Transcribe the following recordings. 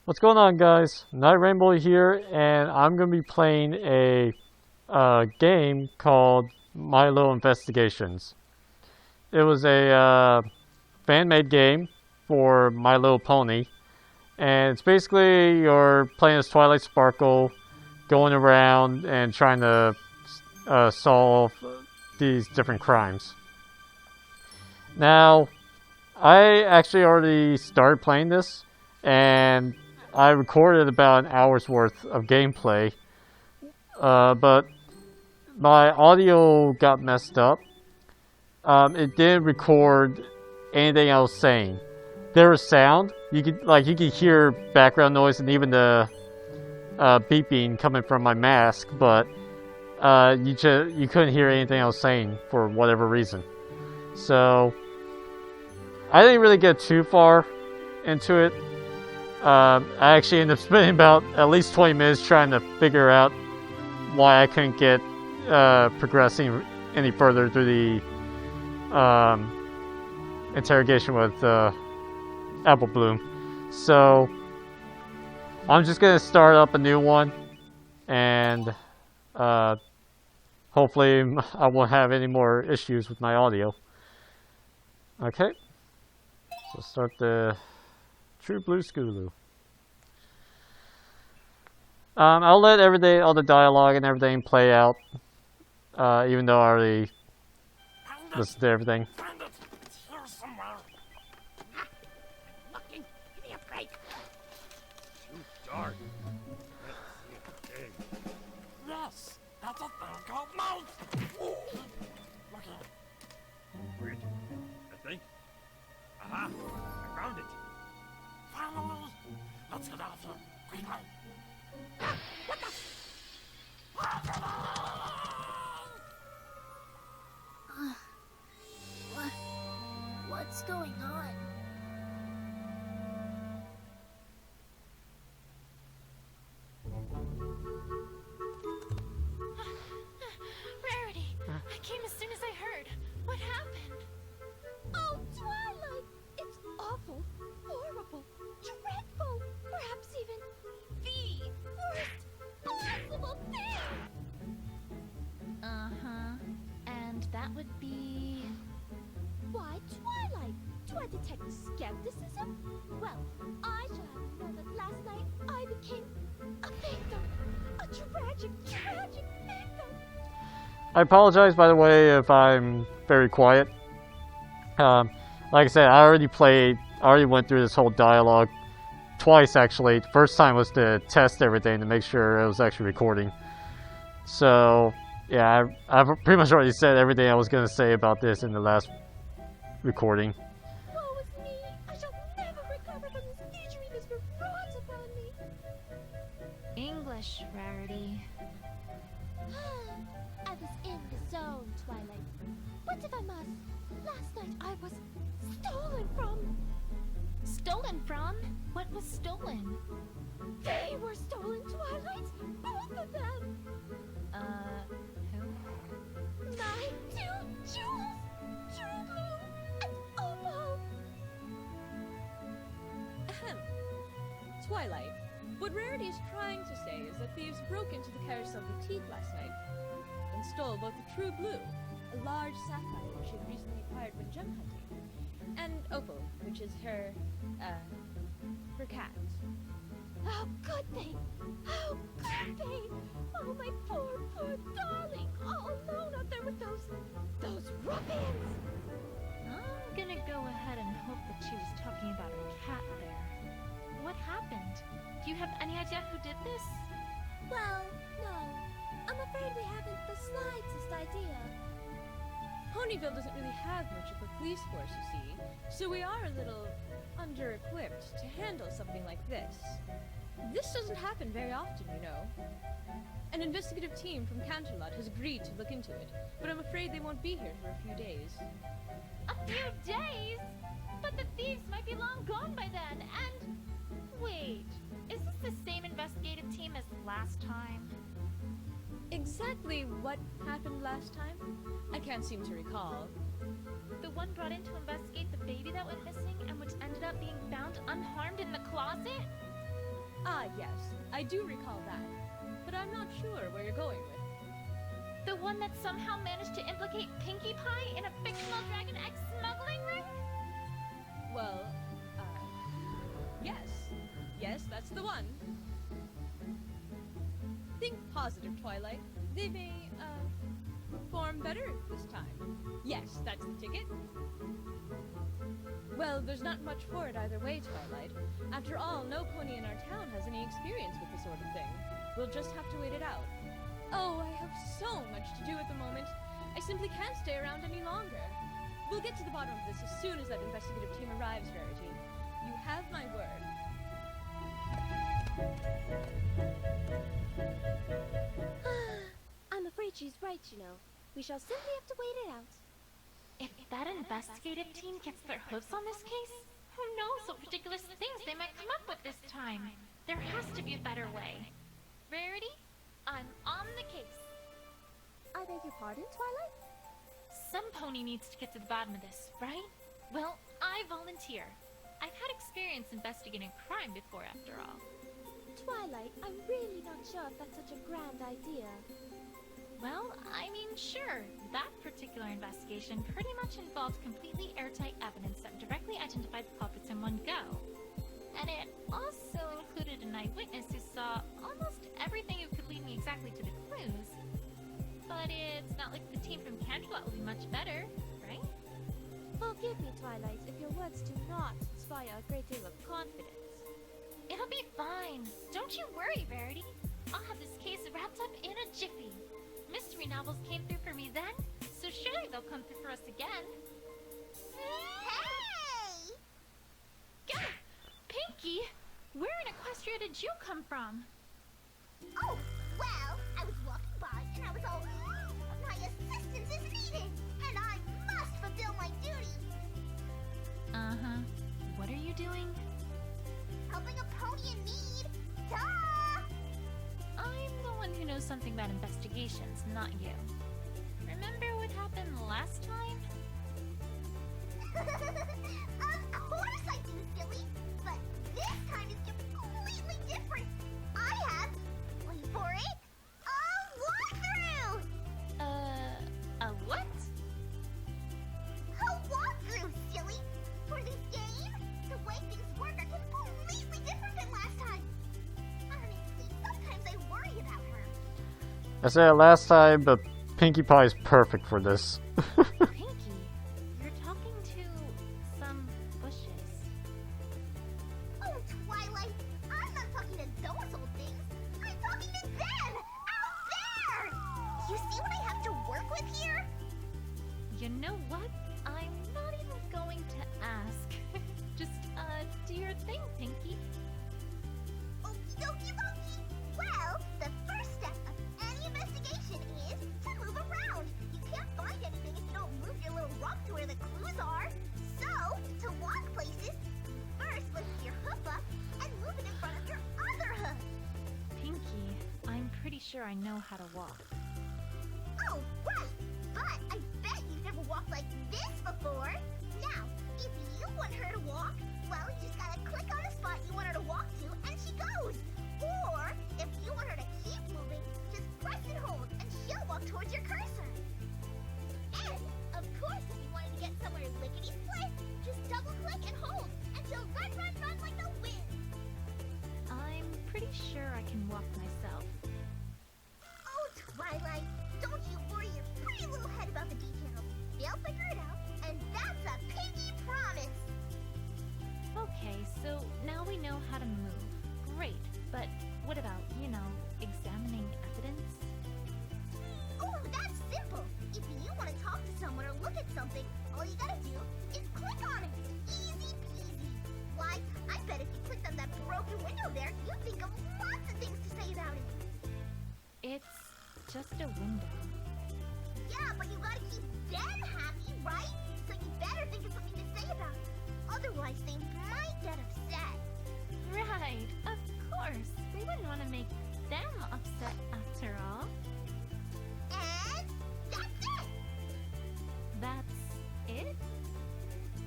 What's going on, guys? Night Rainbow here, and I'm going to be playing a game called My Little Investigations. It was a fan-made game for My Little Pony, and it's basically you're playing as Twilight Sparkle, going around and trying to solve these different crimes. Now, I actually already started playing this, and I recorded about an hour's worth of gameplay, but my audio got messed up. It didn't record anything I was saying. There was sound. You could hear background noise and even the beeping coming from my mask, but you couldn't hear anything I was saying for whatever reason. So I didn't really get too far into it. I actually ended up spending about at least 20 minutes trying to figure out why I couldn't get progressing any further through the interrogation with Apple Bloom. So I'm just gonna start up a new one, and hopefully I won't have any more issues with my audio. Okay, so start the True Blue Scootaloo. I'll let all the dialogue and everything play out, even though I already listened to everything. It's here somewhere. Looking, give me a break. Too dark. Let's see a thing. Yes, that's a thing called mouse. Look here. Wait, I think. Aha, I found it. Finally, let's get out of here quickly. What the? What's going on? Rarity! I came as soon as I heard. What happened? Oh, Twilight! It's awful, horrible, dreadful, perhaps even the worst possible thing! Uh-huh. And that would be... Why, Twilight? Do I detect skepticism? Well, I shall have you know that last night I became a victim. A tragic, tragic victim. I apologize, by the way, if I'm very quiet. Like I said, I already went through this whole dialogue twice, actually. The first time was to test everything to make sure it was actually recording. So, yeah, I've pretty much already said everything I was going to say about this in the last recording. Woe is me! I shall never recover from this injury this brought upon me. English, Rarity. I was in the zone, Twilight. What if I must? Last night I was stolen from. Stolen from? What was stolen? They were stolen, Twilight. Both of them. Who? My two jewels, True Blue and Opal. Ahem. Twilight, what Rarity is trying to say is that thieves broke into the Carousel Boutique last night and stole both the True Blue, a large sapphire she had recently acquired when gem hunting, and Opal, which is her cat. How could they? How could they? Oh, my poor, poor darling, all alone out there with those ruffians. I'm gonna go ahead and hope that she was talking about her cat there. What happened? Do you have any idea who did this? Well, no. I'm afraid we haven't the slightest idea. Ponyville doesn't really have much of a police force, you see, so we are a little under-equipped to handle something like this. This doesn't happen very often, you know. An investigative team from Canterlot has agreed to look into it, but I'm afraid they won't be here for a few days. A few days? But the thieves might be long gone by then, and... Wait, is this the same investigative team as last time? Exactly what happened last time? I can't seem to recall. The one brought in to investigate the baby that went missing and which ended up being found unharmed in the closet? Ah, yes, I do recall that. But I'm not sure where you're going with. The one that somehow managed to implicate Pinkie Pie in a fictional Dragon X smuggling ring? Well, yes. Yes, that's the one. Think positive, Twilight. They may, perform better this time. Yes, that's the ticket. Well, there's not much for it either way, Twilight. After all, no pony in our town has any experience with this sort of thing. We'll just have to wait it out. Oh, I have so much to do at the moment. I simply can't stay around any longer. We'll get to the bottom of this as soon as that investigative team arrives, Rarity. You have my word. I'm afraid she's right, you know. We shall simply have to wait it out. If that investigative team gets their hooves on this case, who knows what ridiculous things they might come up with this time? There has to be a better way. Rarity, I'm on the case. I beg your pardon, Twilight? Some pony needs to get to the bottom of this, right? Well, I volunteer. I've had experience investigating crime before, after all. Twilight, I'm really not sure if that's such a grand idea. Well, I mean, sure. That particular investigation pretty much involved completely airtight evidence that directly identified the culprits in one go. And it also included an eyewitness who saw almost everything who could lead me exactly to the clues. But it's not like the team from Canterlot will be much better, right? Forgive me, Twilight, if your words do not inspire a great deal of confidence. It'll be fine. Don't you worry, Verity. I'll have this case wrapped up in a jiffy. Mystery novels came through for me then, so surely they'll come through for us again. Hey! Go! Pinkie! Where in Equestria did you come from? Oh, well, I was walking by and I was all, my assistance is needed, and I must fulfill my duty. Uh-huh. What are you doing? Helping a pony in need. Duh! I'm the one who knows something about investigations, not you. Remember what happened last time? Of course I do, silly. But this time is completely different. I have, wait for it, a walkthrough! A what? A walkthrough, silly. For this game, the way things work are completely different than last time. Honestly, sometimes I worry about her. I said it last time, but Pinkie Pie is perfect for this. Pinkie, you're talking to some bushes. Oh, Twilight, I'm not talking to those old things. I'm talking to them! Out there! You see what I have to work with here? You know what? I'm not even going to ask. Just, do your thing, Pinkie. Okie dokie dokie. Well, the first step of any investigation is to move around. You can't find anything if you don't move your little rock to where the clues are. So, to walk places, first lift your hoof up and move it in front of your other hoof. Pinkie, I'm pretty sure I know how to walk. Oh, right. But I bet you've never walked like this before. Now, if you want her to walk, well, you just gotta click on the spot you want her to walk to, and she goes. Or, if you want her to keep moving, just press and hold, and she'll walk towards your cursor. And, of course, if you wanted to get somewhere lickety-split, just double-click and hold, and she'll run, run, run like the wind. I'm pretty sure I can walk myself. Oh, Twilight, don't you worry your pretty little head about the details. They'll figure it out, and that's a pinky promise. Okay, so now we know how to move. Great, but what about, examining evidence? Oh, that's simple. If you want to talk to someone or look at something, all you gotta do is click on it. Easy peasy. Why, I bet if you clicked on that broken window there, you'd think of lots of things to say about it. It's just a window. Yeah, but you gotta keep them happy, right? So you better think of something to say about it. Otherwise, they might get upset. Right, of course. We wouldn't want to make them upset after all. And that's it. That's it?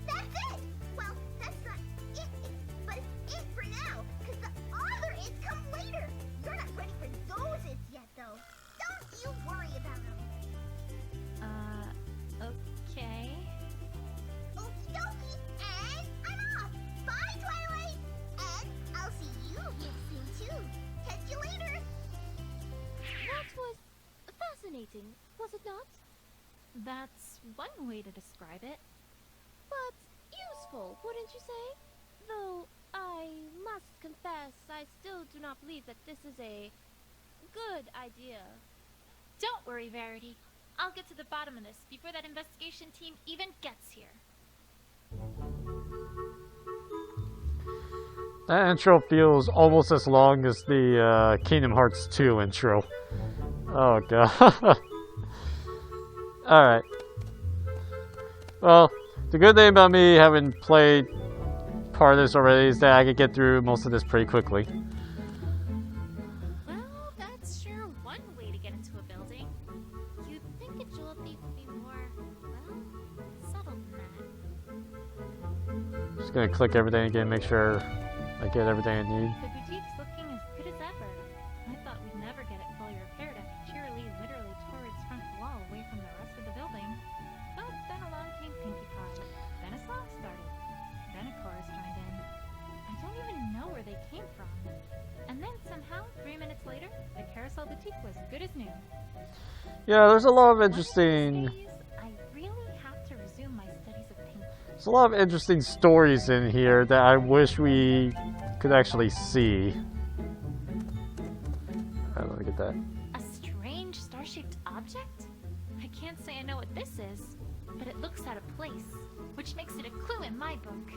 That's it. Well, that's not it, but it's it for now. Because the other it building, was it not? That's one way to describe it. But useful, wouldn't you say? Though I must confess, I still do not believe that this is a good idea. Don't worry, Verity. I'll get to the bottom of this before that investigation team even gets here. That intro feels almost as long as the Kingdom Hearts 2 intro. Oh god. Alright. Well, the good thing about me having played part of this already is that I could get through most of this pretty quickly. Well, that's sure one way to get into a building. You'd think a jewel thief would be more, well, subtle than that. Just gonna click everything again, make sure I get everything I need. The boutique's looking as good as ever. I thought we'd never get it fully repaired after Cheerilee literally tore its front wall away from the rest of the building. But then along came Pinkie Pie. Then a song started. Then a chorus joined in. I don't even know where they came from. And then somehow, 3 minutes later, the Carousel Boutique was good as new. Yeah, there's a lot of One of these interesting... days, I really have to resume my studies of painting. There's a lot of interesting stories in here that I wish we could actually see. Alright, let me get that. A strange star-shaped object? I can't say I know what this is, but it looks out of place, which makes it a clue in my book.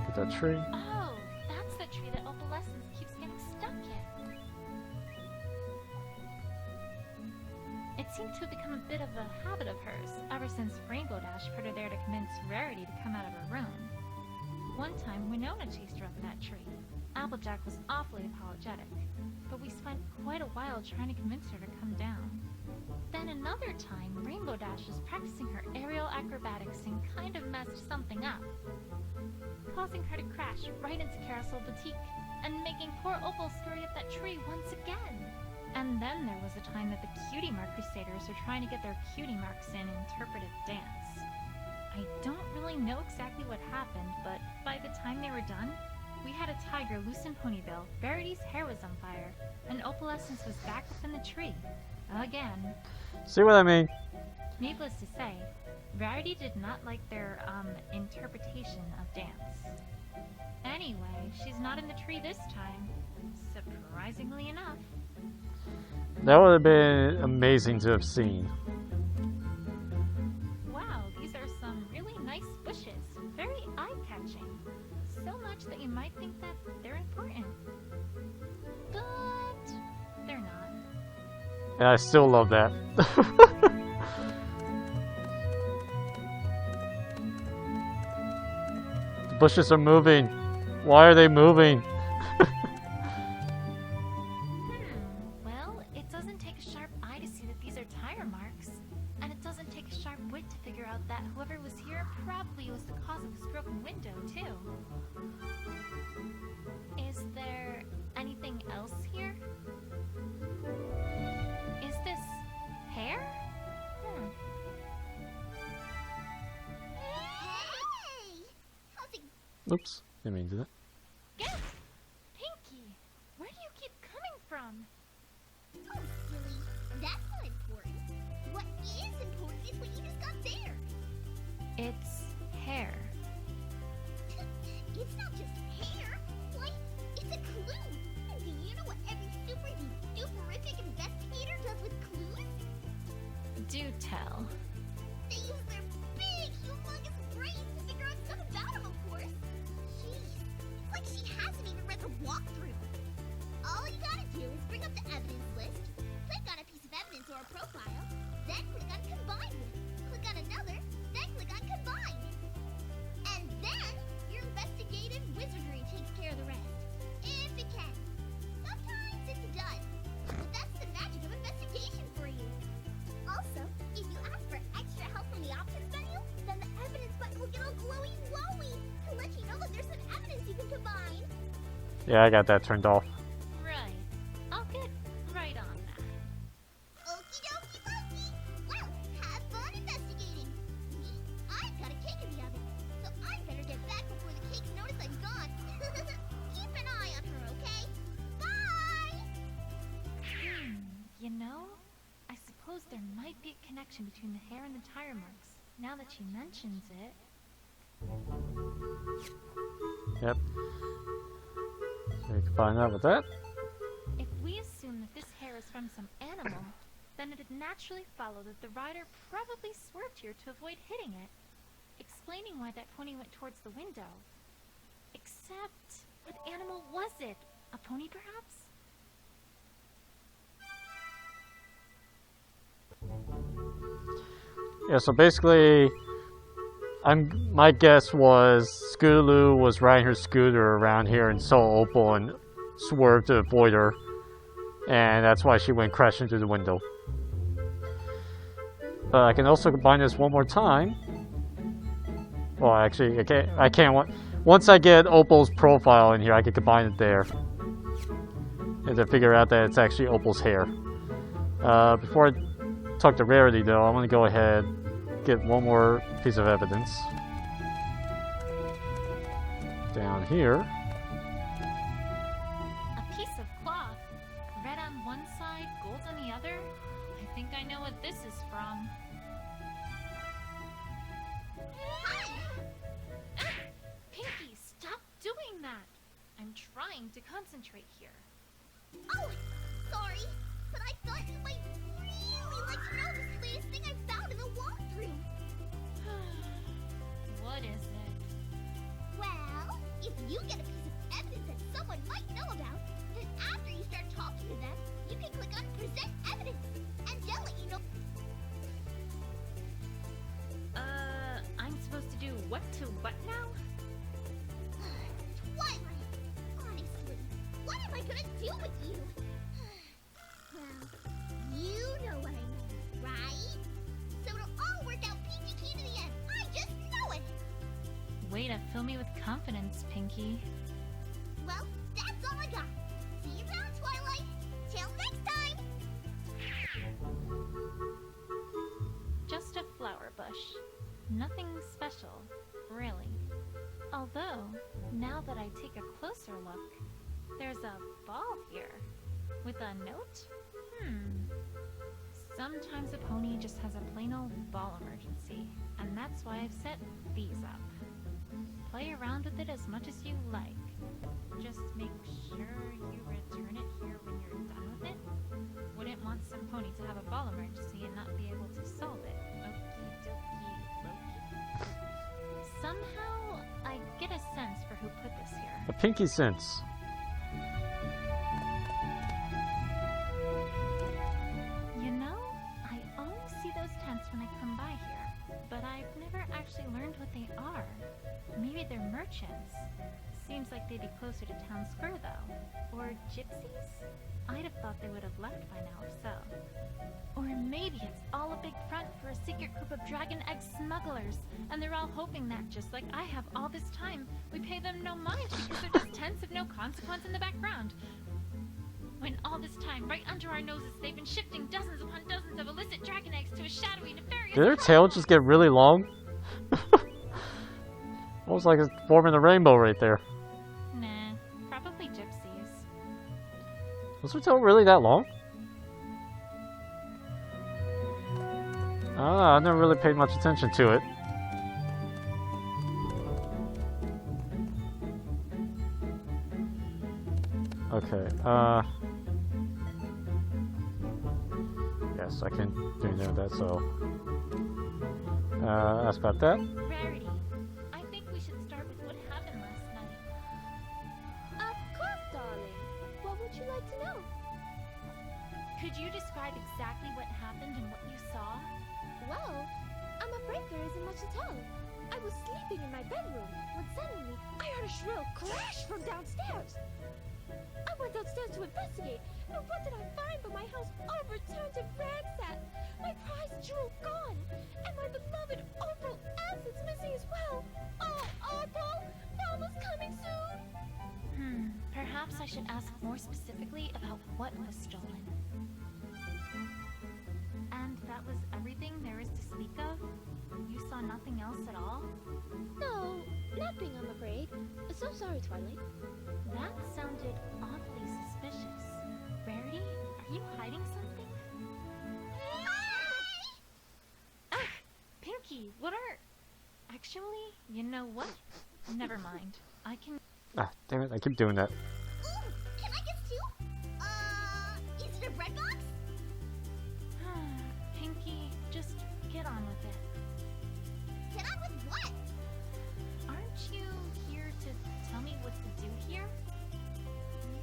Get that tree. Oh, that's the tree that Opalescence keeps getting stuck in. It seemed to have become a bit of a habit of hers ever since Rainbow Dash put her there to convince Rarity to come out of her room. One time, Winona chased her up in that tree. Applejack was awfully apologetic, but we spent quite a while trying to convince her to come down. Then another time, Rainbow Dash was practicing her aerial acrobatics and kind of messed something up, causing her to crash right into Carousel Boutique and making poor Opal scurry up that tree once again. And then there was a time that the Cutie Mark Crusaders were trying to get their cutie marks in interpretive dance. I don't really know exactly what happened, but by the time they were done, we had a tiger loose in Ponyville, Verity's hair was on fire, and Opalescence was back up in the tree. Again. See what I mean? Needless to say, Rarity did not like their, interpretation of dance. Anyway, she's not in the tree this time. Surprisingly enough. That would have been amazing to have seen. Wow, these are some really nice bushes. Very eye-catching. So much that you might think that they're important. But they're not. And I still love that. The bushes are moving. Why are they moving? Well, it doesn't take a sharp eye to see that these are tire marks. And it doesn't take a sharp wit to figure out that whoever was here probably was the cause of this broken window, too. Is there anything else here? Is this hair? Hey! How's it Oops, didn't mean to do that. Get! Pinkie! Where do you keep coming from? Oh, silly. That's not important. What is important is what you just got there. It's hair. It's not just hair. Why, it's a clue. And do you know what every super-duperific investigator does with clues? Do tell. They use their big, humongous brains to figure out stuff about him, of course. Jeez, it's like she hasn't even read the walkthrough. All you gotta do is bring up the evidence list, click on a piece of evidence or a profile, then click on Combine With, click on another, then click on Combine. And then your investigative wizardry takes care of the rest. If it can. Sometimes it does. But that's the magic of investigation for you. Also, if you ask for extra help from the options menu, then the evidence button will get all glowy-wowy to let you know that there's some evidence you can combine. Yeah, I got that turned off. Right. I'll get right on that. Okie dokie dokie. Well, have fun investigating. Me, I've got a cake in the oven, so I better get back before the cakes notice I'm gone. Keep an eye on her, okay? Bye! there might be a connection between the hair and the tire marks, now that she mentions it. Yep. So you can find out with that. If we assume that this hair is from some animal, then it'd naturally follow that the rider probably swerved here to avoid hitting it, explaining why that pony went towards the window. Except, what animal was it? A pony, perhaps? Yeah, so basically, my guess was Scootaloo was riding her scooter around here and saw Opal and swerved to avoid her, and that's why she went crashing through the window. But I can also combine this one more time. Well, actually, I can't. Once I get Opal's profile in here, I can combine it there, and to figure out that it's actually Opal's hair. Before I talk to Rarity, though, I'm going to go ahead and get one more piece of evidence. Down here. A piece of cloth. Red on one side, gold on the other. I think I know what this is from. Pinky, stop doing that! I'm trying to concentrate here. Oh, sorry, but I thought you might really like to know this latest thing I found in the walkthrough. What is it? Well, if you get a piece of evidence that someone might know about, then after you start talking to them, you can click on Present Evidence, and they'll let you know. I'm supposed to do what to what now? Twilight, honestly, what am I gonna do with you? Well, you know what I mean, right? So it'll all work out peachy keen in the end. I just know it. Way to fill me with confidence, Pinky. Well, that's all I got. See you around, Twilight. Till next time. Just a flower bush. Nothing special, really. Although, now that I take a closer look, there's a ball here. With a note? Sometimes a pony just has a plain old ball emergency, and that's why I've set these up. Play around with it as much as you like. Just make sure you return it here when you're done with it. Wouldn't want some pony to have a ball emergency and not be able to solve it. Okie dokie Loki. Somehow, I get a sense for who put this here. A Pinky sense. You know, I always see those tents when I come by here, but I've never actually learned what they are. Maybe they're merchants. Seems like they'd be closer to town square, though. Or gypsies? I'd have thought they would have left by now if so. Or maybe it's all a big front for a secret group of dragon egg smugglers, and they're all hoping that, just like I have all this time, we pay them no mind because they're just tents of no consequence in the background. When all this time, right under our noses, they've been shifting dozens upon dozens of illicit dragon eggs to a shadowy, nefarious... Did their tail just get really long? Almost like it's forming a rainbow right there. Nah, probably gypsies. Was her tail really that long? I don't know, I never really paid much attention to it. Okay, yes, I can do that, so... ask about that. Rarity, I think we should start with what happened last night. Of course, darling. What would you like to know? Could you describe exactly what happened and what you saw? Well, I'm afraid there isn't much to tell. I was sleeping in my bedroom when suddenly I heard a shrill crash from downstairs. I went downstairs to investigate, and what did I find but my house overturned and ransacked, my prized jewel gone, and my beloved Opal assets missing as well. Oh, Opal, Mama's coming soon. Perhaps I should ask more specifically about what was stolen. And that was everything there is to speak of? You saw nothing else at all? No, nothing, I'm afraid. So sorry, Twilight. That sounded oddly suspicious. Rarity, are you hiding something? Pinky, what are... Actually, you know what? Never mind. I can... Ah, damn it, I keep doing that. Ooh, can I guess too? Is it a bread box? Pinky, just get on with it. Get on with what? Aren't you here to tell me what to do here?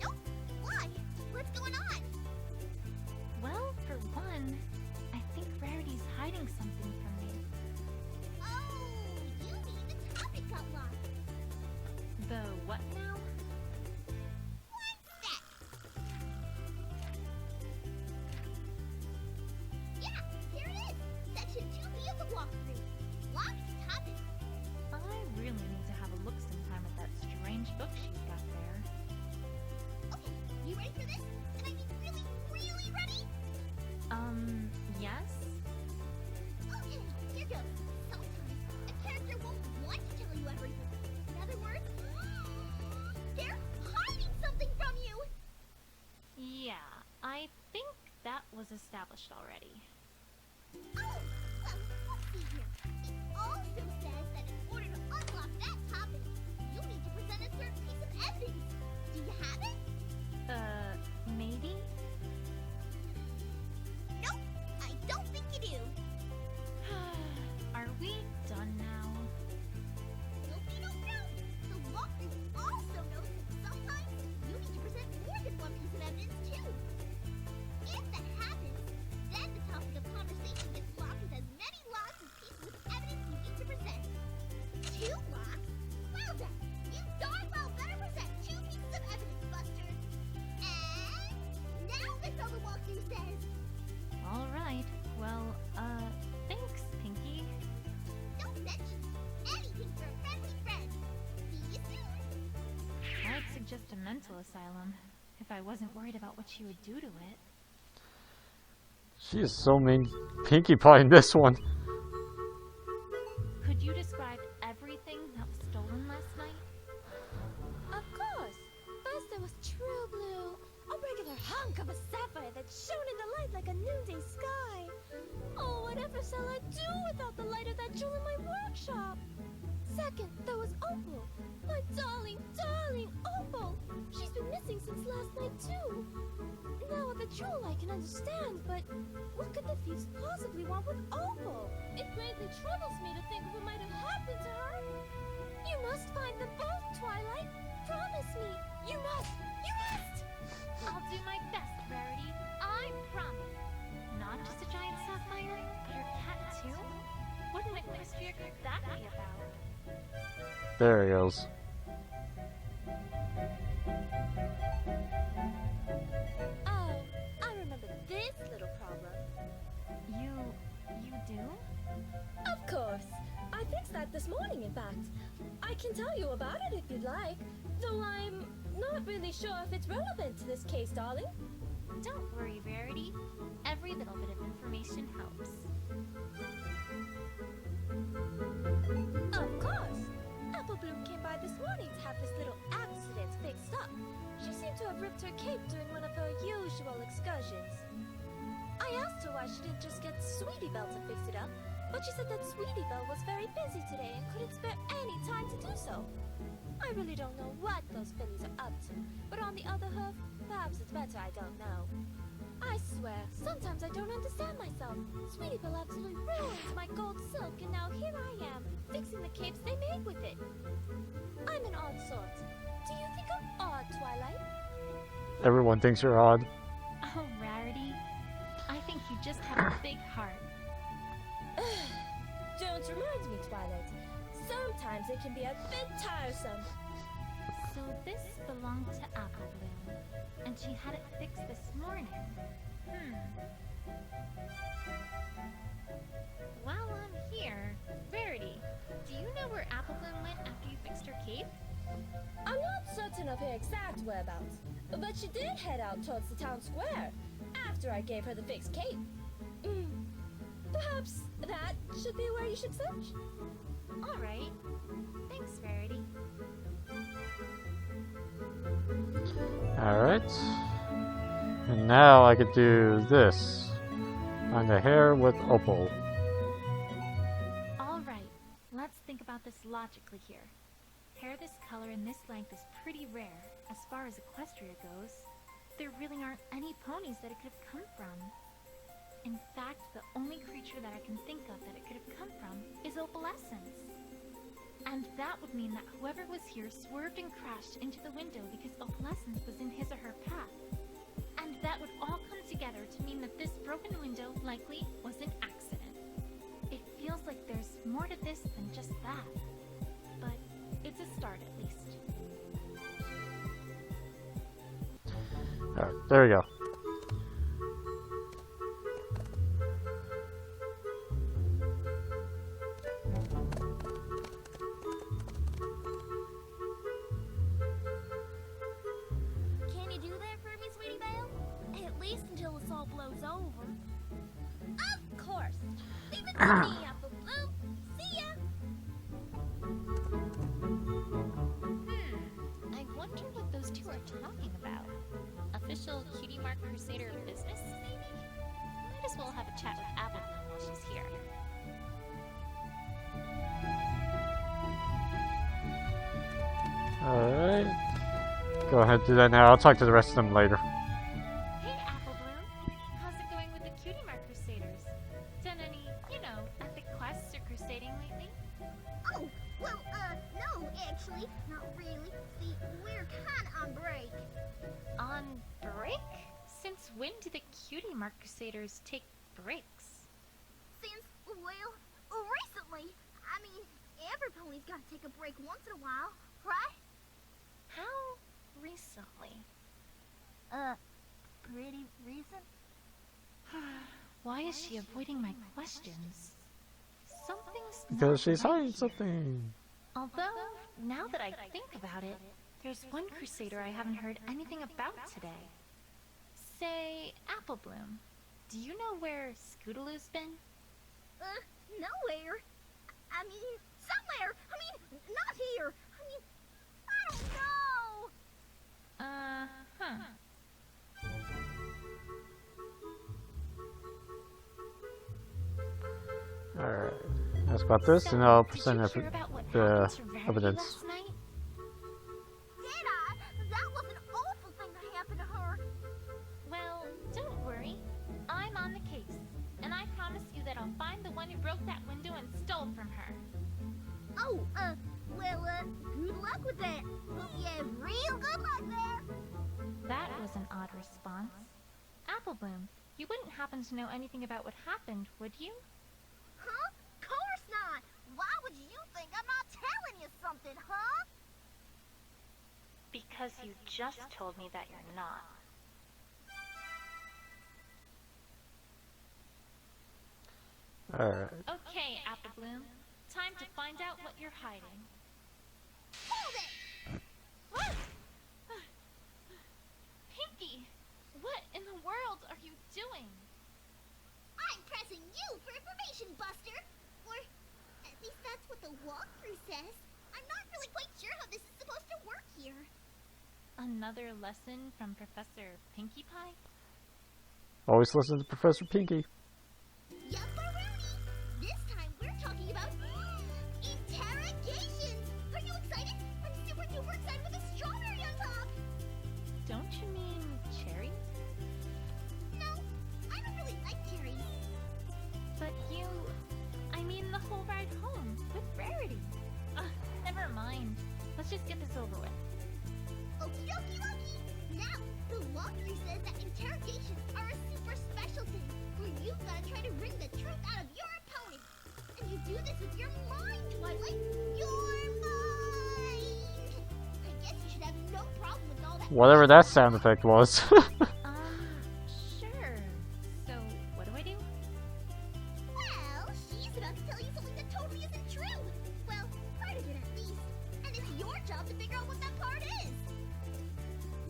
Nope. Why? What's going on? Well, for one, I think Rarity's hiding something from me. Oh, you mean the topic got lost. The what now? What's that? Yeah, here it is. Section 2B of the walkthrough. Locked topic. I really need to have a look sometime at that strange book she's got there. Okay, you ready for this? And I mean really, really ready? Yes? Okay, here goes. Sometimes a character won't want to tell you everything. In other words, they're hiding something from you. Yeah, I think that was established already. Oh, well, let's see here. It also says that in order to unlock that topic, you need to present a certain piece of evidence. Do you have it? Maybe? Nope, I don't think you do. Are we done now? Nope. The walkthrough also knows that sometimes you need to present more than one piece of evidence too. If that happens, then the topic of conversation gets locked with as many locks as pieces of evidence you need to present. 2 locks? Well then, you darn well better present 2 pieces of evidence, Buster. And now that's all the walkthrough says. Alright, well, thanks, Pinky. Don't mention anything for a friendly friend. See you soon. I'd suggest a mental asylum, if I wasn't worried about what she would do to it. She is so mean. Pinkie Pie in this one. Could you describe everything that was stolen last night? Of course. First there was True Blue, a regular hunk of a sapphire that shone in the light like a noonday sky. Oh, whatever shall I do without the light of that jewel in my workshop? Second, there was Opal. My darling, darling Opal. She's been missing since last night too. Now with the jewel I can understand, but what could the thieves possibly want with Opal? It greatly troubles me to think of what might have happened to her. You must find them both, Twilight. Promise me. You must. You must. I'll do my best, Rarity. I promise. Not just a giant sapphire, but her cat too? What an equestria could that be about? There he goes. Oh, I remember this little problem. You do? Of course. I fixed that this morning, in fact. I can tell you about it if you'd like, though I'm not really sure if it's relevant to this case, darling. Don't worry, Rarity. Every little bit of information helps. Of course. Apple Bloom came by this morning to have this little accident fixed up. She seemed to have ripped her cape during one of her usual excursions. I asked her why she didn't just get Sweetie Belle to fix it up, but she said that Sweetie Belle was very busy today and couldn't spare any time to do so. I really don't know what those fillies are up to, but on the other hand, perhaps it's better I don't know. I swear, sometimes I don't understand myself. Sweetie Belle absolutely ruined my gold silk, and now here I am, fixing the capes they made with it. I'm an odd sort. Do you think I'm odd, Twilight? Everyone thinks you're odd. Oh, Rarity. I think you just have a big heart. Don't remind me, Twilight. Sometimes it can be a bit tiresome. So this belonged to Apple Bloom, and she had it fixed this morning. While I'm here, Rarity, do you know where Apple Bloom went after you fixed her cape? I'm not certain of her exact whereabouts, but she did head out towards the town square after I gave her the fixed cape. Perhaps that should be where you should search. All right. Thanks, Rarity. Alright. And now I could do this. On the hair with Opal. All logically here. Hair this color and this length is pretty rare. As far as Equestria goes, there really aren't any ponies that it could have come from. In fact, the only creature that I can think of that it could have come from is Opalescence. And that would mean that whoever was here swerved and crashed into the window because Opalescence was in his or her path. And that would all come together to mean that this broken window likely was an accident. It feels like there's more to this than just that. But it's a start at least. Alright, there we go. Can you do that for me, Sweetie Belle? At least until this all blows over. Of course. Leave it to me, Apple Bloom. See ya. I wonder what those two are talking about. Official Cutie Mark Crusader business, maybe? Might as well have a chat with Apple Bloom while she's here. Alright. Go ahead and do that now. I'll talk to the rest of them later. Hey, Apple Bloom. How's it going with the Cutie Mark Crusaders? Done any, epic quests or crusading lately? Oh, well, no, actually. Not really. See, we're kinda on break. On break? Since when do the Cutie Mark Crusaders take breaks? Since, well, recently. I mean, every pony's gotta take a break once in a while, right? How recently? Pretty recent? Why is she avoiding my questions? Something's Because not she's right hiding here. something. Although, now that I think about it, there's one Crusader I haven't heard anything about today. Say, Apple Bloom, do you know where Scootaloo's been? Nowhere. I mean, somewhere. I mean, not here. I mean, I don't know. Alright. Ask about this, and I'll present did you hear about what the happened to Rarity evidence. last night? Did I? That was an awful thing that happened to her. Well, don't worry. I'm on the case. And I promise you that I'll find the one who broke that window and stole from her. Oh, well, good luck with that. Yeah, real good luck there. That was an odd response. Apple Bloom, you wouldn't happen to know anything about what happened, would you? Huh? Course not. Why would you think I'm not telling you something, huh? Because you just told me that you're not. Alright. Okay, Apple Bloom. Time to find out what you're hiding. Hold it! What? Pinky! What in the world are you doing? I'm pressing you for information, Buster. Or, at least that's what the walkthrough says. I'm not really quite sure how this is supposed to work here. Another lesson from Professor Pinkie Pie? Always listen to Professor Pinky. Yupperoonie! This time we're talking about interrogations! Are you excited? I'm super duper excited with a strawberry on top! Don't you mean cherry? No, I don't really like cherries. But I mean the whole ride home with Rarity. Never mind. Let's just get this over with. Okie dokie dokie! Now, the walkthrough says that interrogations are a super special thing, where you've gotta try to wring the truth out of your opponent. And you do this with your mind, Twilight. Your mind! I guess you should have no problem with all that. Whatever that sound effect was. Sure. So, what do I do? Well, she's about to tell you something that totally isn't true. Well, part of it at least. And it's your job to figure out what that part is.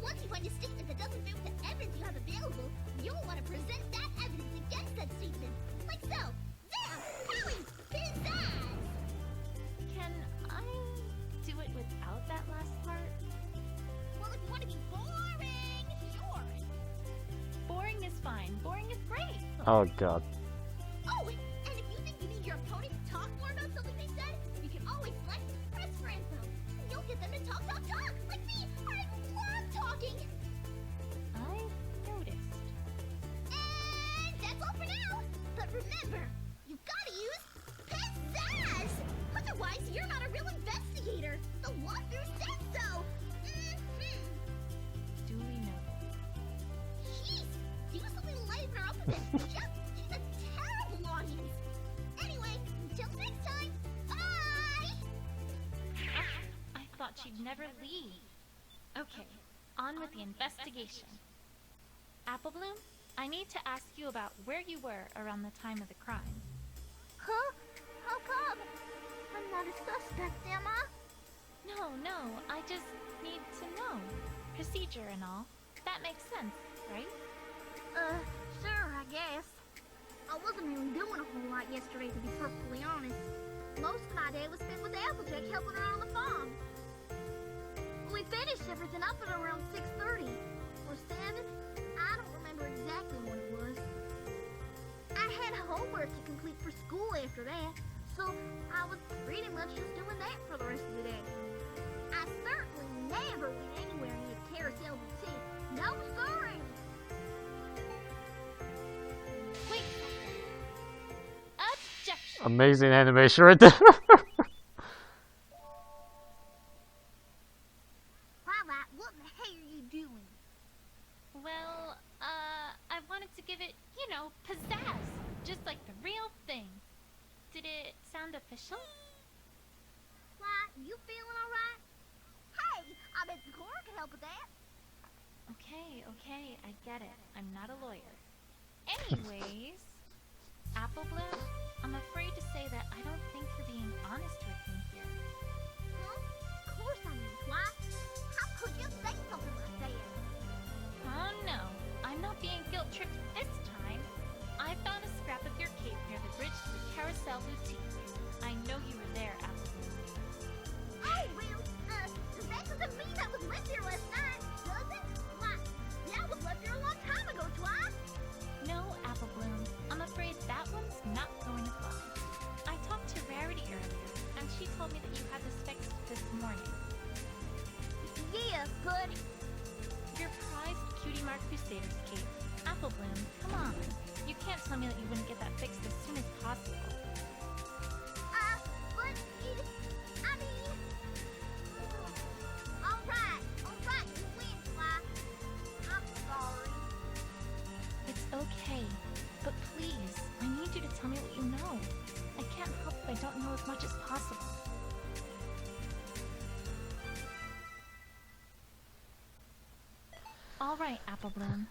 Once you find a statement that doesn't fit with the evidence you have available, you'll want to present that evidence against that statement. Like so. There! Howie! Pizzazz! Can I do it without that last part? Well, if you want to be boring, sure. Boring is fine. Boring is great. Oh god. Oh, and if you think you need your opponent to talk more about something they said, you can always select She's a terrible audience. Anyway, until next time, bye! I thought she'd never leave. Okay, on with the investigation. Applebloom, I need to ask you about where you were around the time of the crime. Huh? How come? I'm not a suspect, am I? No, I just need to know. Procedure and all. That makes sense, right? Sure, I guess. I wasn't really doing a whole lot yesterday, to be perfectly honest. Most of my day was spent with Applejack helping her on the farm. We finished everything up at around 6:30 or 7. I don't remember exactly when it was. I had homework to complete for school after that, so I was pretty much just doing that for the rest of the day. I certainly never went anywhere near Carousel Boutique. No, sorry. Wait. Objection. Amazing animation right there. Twilight, what in the hell are you doing? Well, I wanted to give it, pizzazz. Just like the real thing. Did it sound official? Why, you feeling alright? Hey, I bet the coroner can help with that. Okay, I get it. I'm not a lawyer. Anyways, Applebloom, I'm afraid to say that I don't think you're being honest with me here. Huh? Of course I am, why? How could you say something like that? Oh no, I'm not being guilt-tripped this time. I found a scrap of your cape near the bridge to the Carousel Boutique. I know you were there, Applebloom. Oh, well, that doesn't mean I was left here last night, does it? Why, yeah, I was left here a long time ago, Twi. No, Applebloom, I'm afraid that one's not going to fly. I talked to Rarity earlier, and she told me that you had this fixed this morning. Yeah, but... Your prized Cutie Mark Crusaders cape. Applebloom, come on. You can't tell me that you wouldn't get that fixed as soon as possible. but it... I mean... Alright, you win, Twi. I'm sorry. It's okay, but please, I need you to tell me what you know. I can't help if I don't know as much as possible. All right, Applebloom.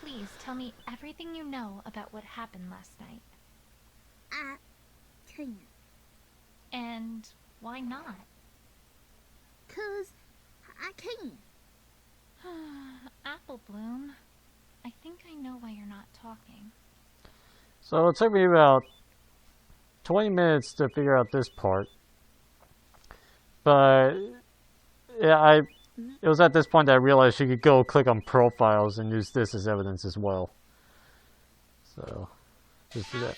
Please tell me everything you know about what happened last night. I can't. And why not? 'Cause I can't. Applebloom, I think I know why you're not talking. So it took me about 20 minutes to figure out this part. But yeah, it was at this point that I realized you could go click on profiles and use this as evidence as well. So just do that.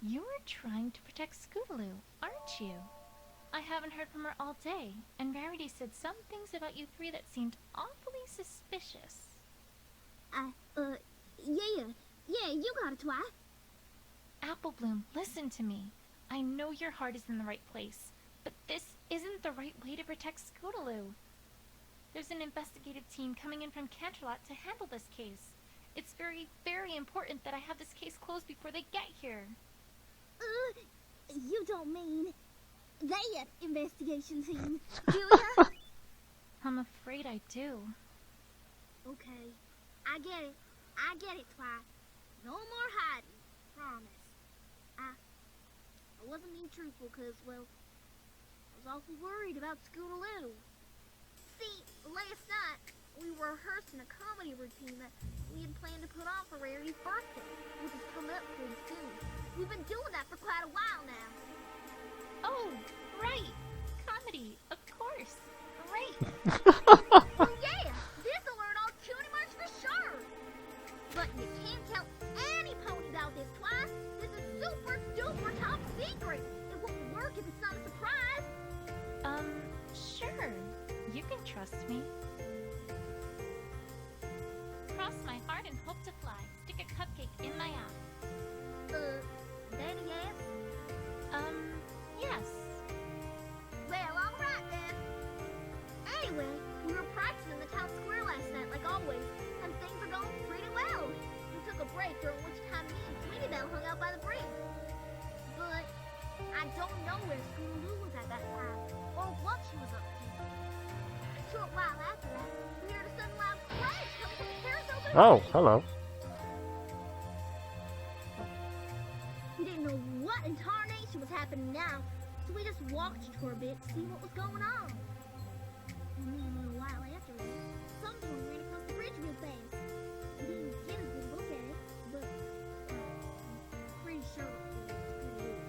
You're trying to protect Scootaloo, aren't you? I haven't heard from her all day, and Rarity said some things about you three that seemed awfully suspicious. Yeah, you got it, Twi. Applebloom, listen to me. I know your heart is in the right place, but this isn't the right way to protect Scootaloo. There's an investigative team coming in from Canterlot to handle this case. It's very, very important that I have this case closed before they get here. You don't mean that investigation team, do ya? I'm afraid I do. Okay, I get it, Twi. No more hiding, promise. I wasn't being truthful because, well, I was awful worried about Scootaloo. See, last night, we were rehearsing a comedy routine that we had planned to put on for Rarity's birthday, which is coming up pretty soon. We've been doing that for quite a while now. Oh, right. Comedy, of course. Right. Well, yeah, this'll learn all cutie marks for sure. But you can't tell any pony about this, Twi. This is super duper top secret. It won't work if it's not a surprise. Sure. You can trust me. Cross my heart and hope to fly. Stick a cupcake in my eye. Danny asked? Yes. Well, alright then. Anyway, we were practicing in the town square last night, like always, and things are going pretty well. We took a break, during which time me and Tweety Belle hung out by the bridge. But I don't know where Scootaloo was at that time, or what she was up to. A short while after that, we heard a sudden loud crash coming from the terrace over Oh, the hello. We didn't know what in tarnation was happening now, so we just walked for a bit to see what was going on. And then a little while after that, someone ran across the bridge real fast. We didn't get a good look at it, but I'm pretty sure it was Scootaloo.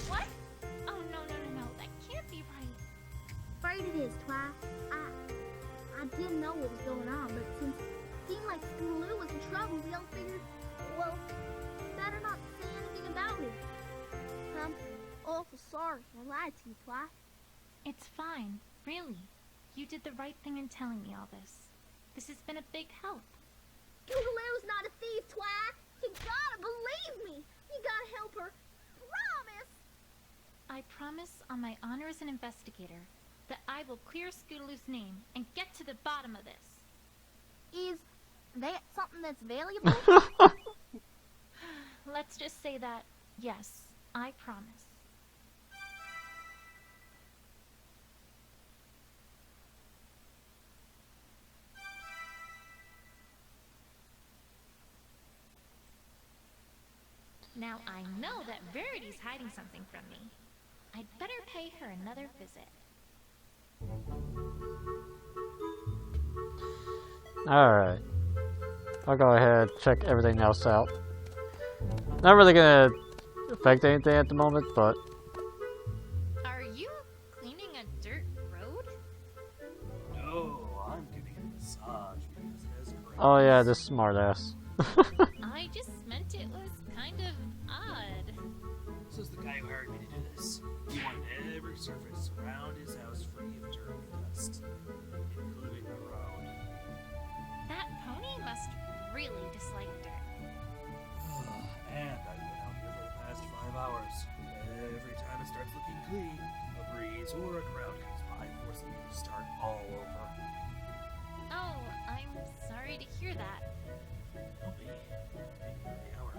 What? Oh, no. That can't be right. Afraid it is, Twi. I didn't know what was going on, but since it seemed like Scootaloo was in trouble, we all figured, well, better not say anything about it. I'm awful sorry I lied to you, Twi. It's fine. Really. You did the right thing in telling me all this. This has been a big help. Scootaloo's not a thief, Twi. You gotta believe me. You gotta help her. Promise. I promise on my honor as an investigator that I will clear Scootaloo's name and get to the bottom of this. Is that something that's valuable? Let's just say that, yes, I promise. Now I know that Verity's hiding something from me. I'd better pay her another visit. Alright. I'll go ahead and check everything else out. Not really gonna affect anything at the moment, but Are you cleaning a dirt road? No, I'm giving it a massage because it has great. oh yeah, this smartass. I just meant it was kind of odd. This is the guy who hired me to do this. He wanted every surface around his house free of dirt and dust, including the road. That pony must really dislike dirt. And I've been out here for the past 5 hours. Every time it starts looking clean, a breeze or a crowd comes by, forcing me to start all over. Oh, I'm sorry to hear that. Don't be. It's been the hour.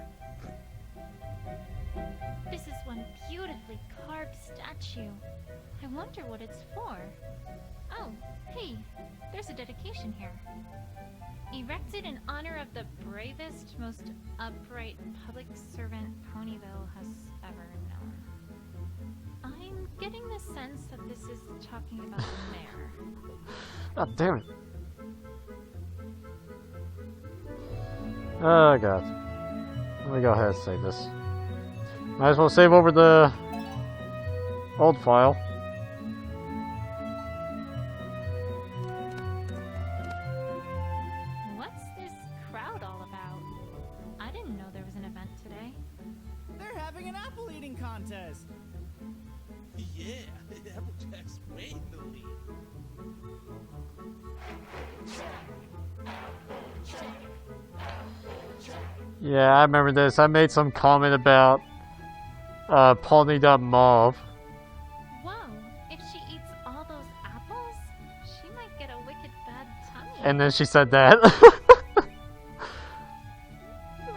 This is one beautifully carved statue. I wonder what it's for. Oh, hey, there's a dedication here. Erected in honor of the bravest, most upright public servant Ponyville has ever known. I'm getting the sense that this is talking about the mayor. Oh damn it. Oh god. Let me go ahead and save this. Might as well save over the old file. What's this crowd all about? I didn't know there was an event today. They're having an apple eating contest. Yeah, Applejack's way in the lead. Yeah, I remember this. I made some comment about Pony.Mauve. Whoa, if she eats all those apples, she might get a wicked bad tummy. And then she said that.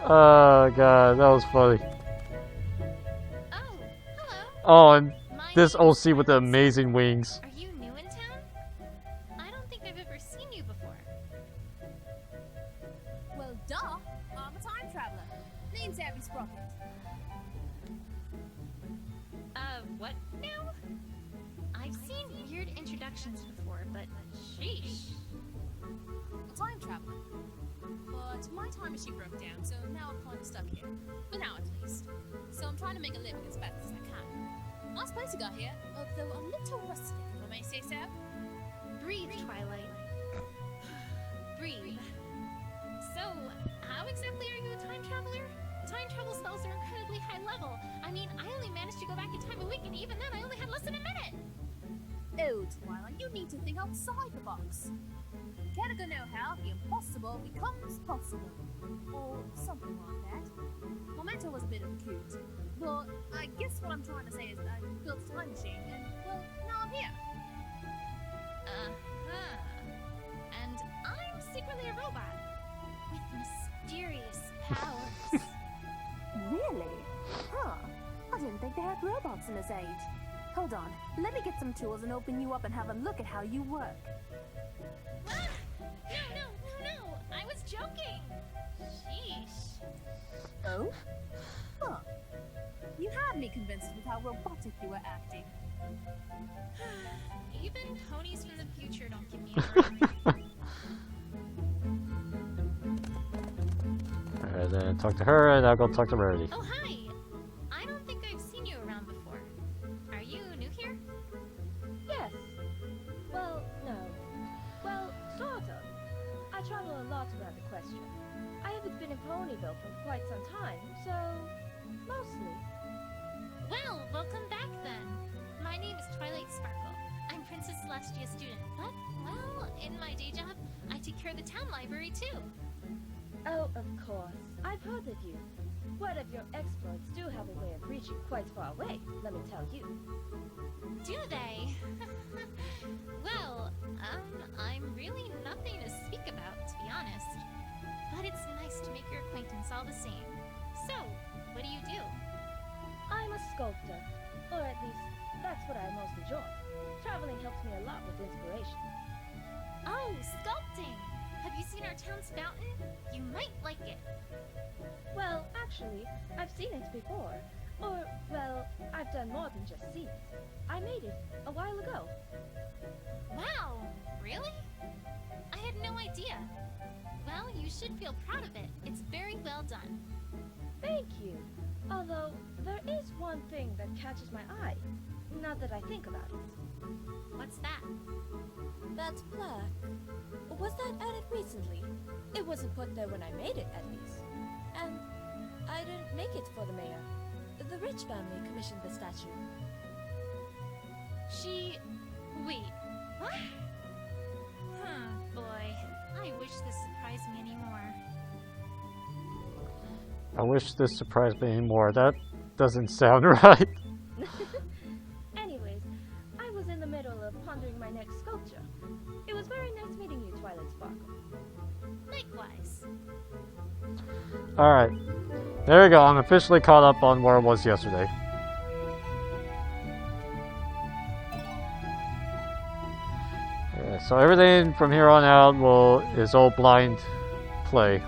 Oh god, that was funny. Oh, hello. Oh, and My this name's OC with the Frances. amazing wings. Are you new in town? I don't think I've ever seen you before. Well, duh. I'm a time traveler. Name's Abby Sprocket. What now? I've seen weird introductions before, but sheesh. A time traveler. But my time machine broke down, so now I'm kind of stuck here. For now, at least. So I'm trying to make a living as best as I can. Nice place you got here, although a little rustic, if I may say so. Breathe, Twilight. Breathe. So, how exactly are you a time traveler? Time travel spells are incredibly high level. I mean, I only managed to go back in time a week, and even then I only had less than a minute. Oh, Twilight, you need to think outside the box. Gotta go know how the impossible becomes possible. Or something like that. Memento was a bit of a coot. But I guess what I'm trying to say is that I built a time machine, and, well, now I'm here. Uh-huh. And I'm Maximus Aid. Hold on, let me get some tools and open you up and have a look at how you work. Ah! No! I was joking! Sheesh. Oh? Huh. You had me convinced with how robotic you were acting. Even ponies from the future don't give me a break. Alright, then talk to her, and I'll go talk to Rarity. Oh, hi! I don't think I've seen you around before. Are you new here? Yes. Well, no. Well, sort of. I travel a lot around the Question. I haven't been in Ponyville for quite some time, so mostly. Well, welcome back then. My name is Twilight Sparkle. I'm Princess Celestia's student, but, well, in my day job, I take care of the town library too. Oh, of course. I've heard of you. What of your exploits do have a way of reaching quite far away, let me tell you. Do they? Well, I'm really nothing to speak about, to be honest. But it's nice to make your acquaintance all the same. So, what do you do? I'm a sculptor. Or at least, that's what I most enjoy. Traveling helps me a lot with inspiration. Oh, sculpting! Have you seen our town's fountain? You might like it. Well, actually, I've seen it before. Or, well, I've done more than just see it. I made it a while ago. Wow, really? I had no idea. Well, you should feel proud of it. It's very well done. Thank you. Although, there is one thing that catches my eye. Now that I think about it. What's that? That plaque. Was that added recently? It wasn't put there when I made it, at least. And I didn't make it for the mayor. The Rich family commissioned the statue. Wait, what? Boy, I wish this surprised me anymore. I wish this surprised me more. That doesn't sound right. Anyways, I was in the middle of pondering my next sculpture. It was very nice meeting you, Twilight Sparkle. Likewise. Alright. There we go. I'm officially caught up on where I was yesterday. Yeah, so everything from here on out is all blind play.